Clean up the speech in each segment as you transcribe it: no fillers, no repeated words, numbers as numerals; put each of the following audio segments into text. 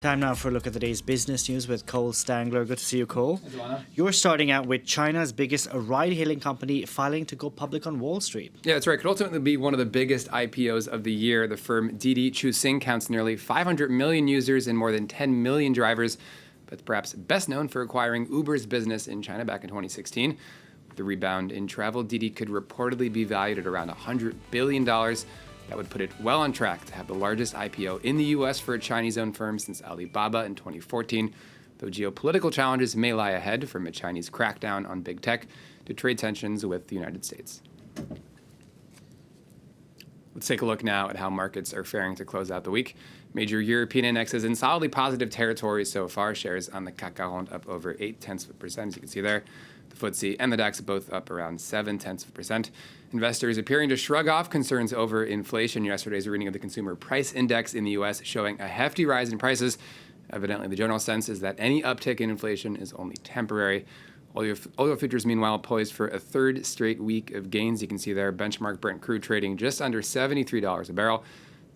Time now for a look at the day's business news with Cole Stangler. Good to see you, Cole. You're starting out with China's biggest ride-hailing company filing to go public on Wall Street. Yeah, that's right. It could ultimately be one of the biggest IPOs of the year. The firm Didi Chuxing counts nearly 500 million users and more than 10 million drivers, but perhaps best known for acquiring Uber's business in China back in 2016. With the rebound in travel, Didi could reportedly be valued at around $100 billion. That would put it well on track to have the largest IPO in the U.S. for a Chinese-owned firm since Alibaba in 2014, though geopolitical challenges may lie ahead, from a Chinese crackdown on big tech to trade tensions with the United States. Let's take a look now at how markets are faring to close out the week. Major European indexes in solidly positive territory so far. Shares on the CAC 40 up over 0.8%, as you can see there. The FTSE and the DAX both up around 0.7%. Investors appearing to shrug off concerns over inflation. Yesterday's reading of the Consumer Price Index in the U.S. showing a hefty rise in prices. Evidently, the general sense is that any uptick in inflation is only temporary. Oil futures, meanwhile, poised for a third straight week of gains. You can see there, benchmark Brent crude trading just under $73 a barrel.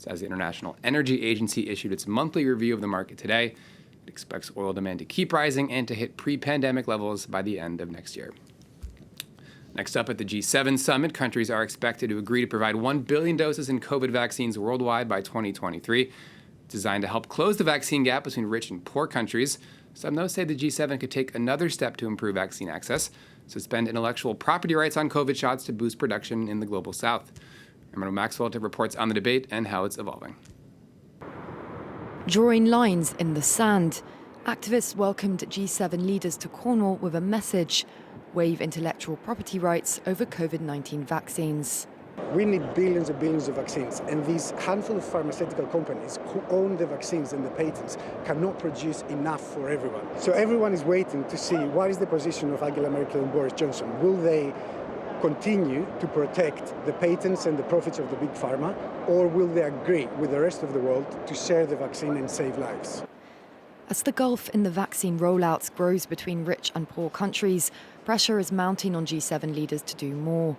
As the International Energy Agency issued its monthly review of the market today, it expects oil demand to keep rising and to hit pre-pandemic levels by the end of next year. Next up, at the G7 summit, countries are expected to agree to provide 1 billion doses in COVID vaccines worldwide by 2023, designed to help close the vaccine gap between rich and poor countries. Some, though, say the G7 could take another step to improve vaccine access, suspend intellectual property rights on COVID shots to boost production in the global south. Emmanuel Maxwell reports on the debate and how it's evolving. Drawing lines in the sand, activists welcomed G7 leaders to Cornwall with a message: waive intellectual property rights over COVID-19 vaccines. We need billions and billions of vaccines, and these handful of pharmaceutical companies who own the vaccines and the patents cannot produce enough for everyone. So everyone is waiting to see what is the position of Angela Merkel and Boris Johnson. Will they continue to protect the patents and the profits of the big pharma, or will they agree with the rest of the world to share the vaccine and save lives? As the gulf in the vaccine rollouts grows between rich and poor countries, pressure is mounting on G7 leaders to do more.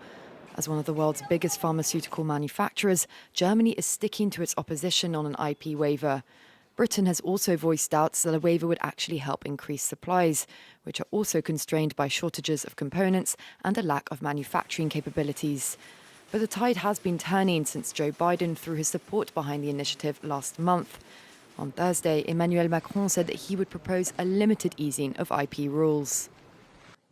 As one of the world's biggest pharmaceutical manufacturers, Germany is sticking to its opposition on an IP waiver. Britain has also voiced doubts that a waiver would actually help increase supplies, which are also constrained by shortages of components and a lack of manufacturing capabilities. But the tide has been turning since Joe Biden threw his support behind the initiative last month. On Thursday, Emmanuel Macron said that he would propose a limited easing of IP rules.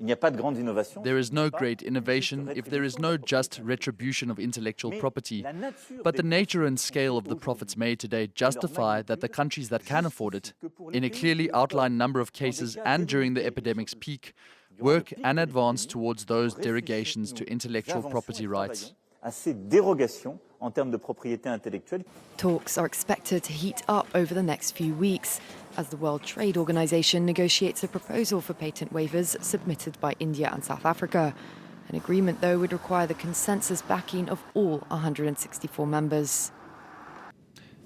There is no great innovation if there is no just retribution of intellectual property. But the nature and scale of the profits made today justify that the countries that can afford it, in a clearly outlined number of cases and during the epidemic's peak, work and advance towards those derogations to intellectual property rights. Talks are expected to heat up over the next few weeks as the World Trade Organization negotiates a proposal for patent waivers submitted by India and South Africa. An agreement, though, would require the consensus backing of all 164 members.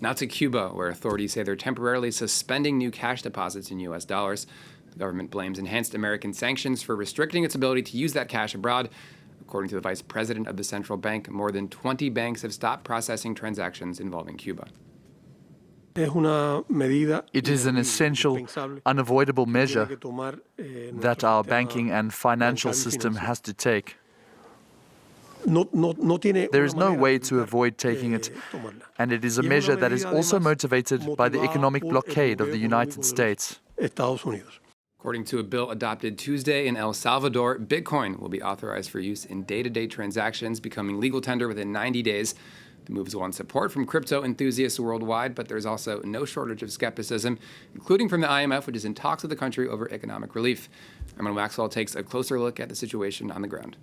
Now to Cuba, where authorities say they're temporarily suspending new cash deposits in U.S. dollars. The government blames enhanced American sanctions for restricting its ability to use that cash abroad. According to the vice president of the central bank, more than 20 banks have stopped processing transactions involving Cuba. It is an essential, unavoidable measure that our banking and financial system has to take. There is no way to avoid taking it, and it is a measure that is also motivated by the economic blockade of the United States. According to a bill adopted Tuesday in El Salvador, Bitcoin will be authorized for use in day-to-day transactions, becoming legal tender within 90 days. The moves won support from crypto enthusiasts worldwide, but there's also no shortage of skepticism, including from the IMF, which is in talks with the country over economic relief. Emmanuel Maxwell takes a closer look at the situation on the ground.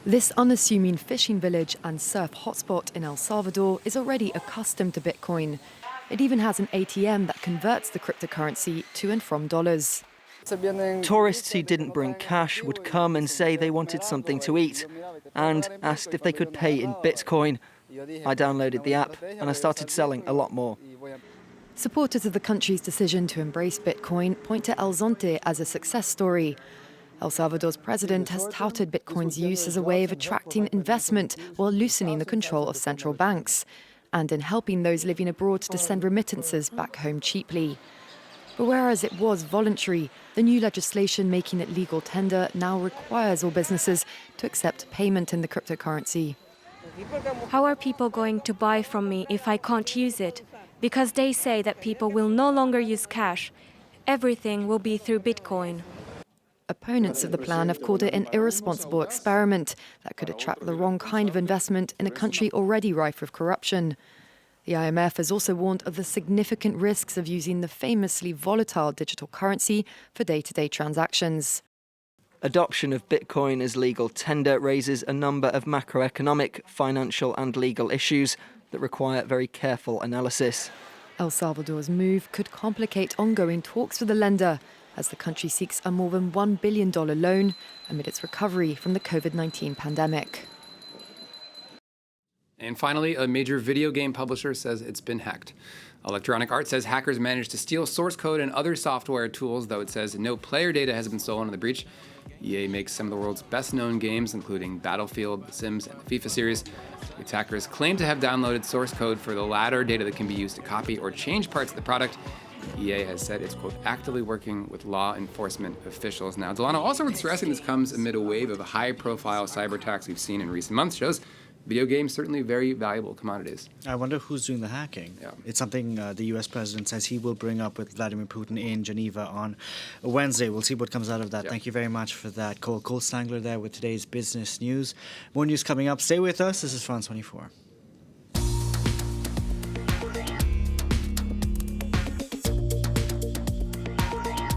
This unassuming fishing village and surf hotspot in El Salvador is already accustomed to Bitcoin. It even has an ATM that converts the cryptocurrency to and from dollars. Tourists who didn't bring cash would come and say they wanted something to eat and asked if they could pay in Bitcoin. I downloaded the app and I started selling a lot more. Supporters of the country's decision to embrace Bitcoin point to El Zonte as a success story. El Salvador's president has touted Bitcoin's use as a way of attracting investment while loosening the control of central banks. and in helping those living abroad to send remittances back home cheaply. But whereas it was voluntary, the new legislation making it legal tender now requires all businesses to accept payment in the cryptocurrency. How are people going to buy from me if I can't use it? Because they say that people will no longer use cash. Everything will be through Bitcoin. Opponents of the plan have called it an irresponsible experiment that could attract the wrong kind of investment in a country already rife with corruption. The IMF has also warned of the significant risks of using the famously volatile digital currency for day-to-day transactions. Adoption of Bitcoin as legal tender raises a number of macroeconomic, financial and legal issues that require very careful analysis. El Salvador's move could complicate ongoing talks with the lender as the country seeks a more than $1 billion loan amid its recovery from the COVID-19 pandemic. And finally, a major video game publisher says it's been hacked. Electronic Arts says hackers managed to steal source code and other software tools, though it says no player data has been stolen in the breach. EA makes some of the world's best-known games, including Battlefield, The Sims, and the FIFA series. The attackers claim to have downloaded source code for the latter, data that can be used to copy or change parts of the product. EA has said it's, quote, actively working with law enforcement officials. Now, Delano, also worth stressing this comes amid a wave of high-profile cyber attacks we've seen in recent months. Shows video games certainly very valuable commodities. I wonder who's doing the hacking. Yeah. It's something the US president says he will bring up with Vladimir Putin in Geneva on Wednesday. We'll see what comes out of that. Yeah. Thank you very much for that. Cole Stangler there with today's business news. More news coming up. Stay with us. This is France 24.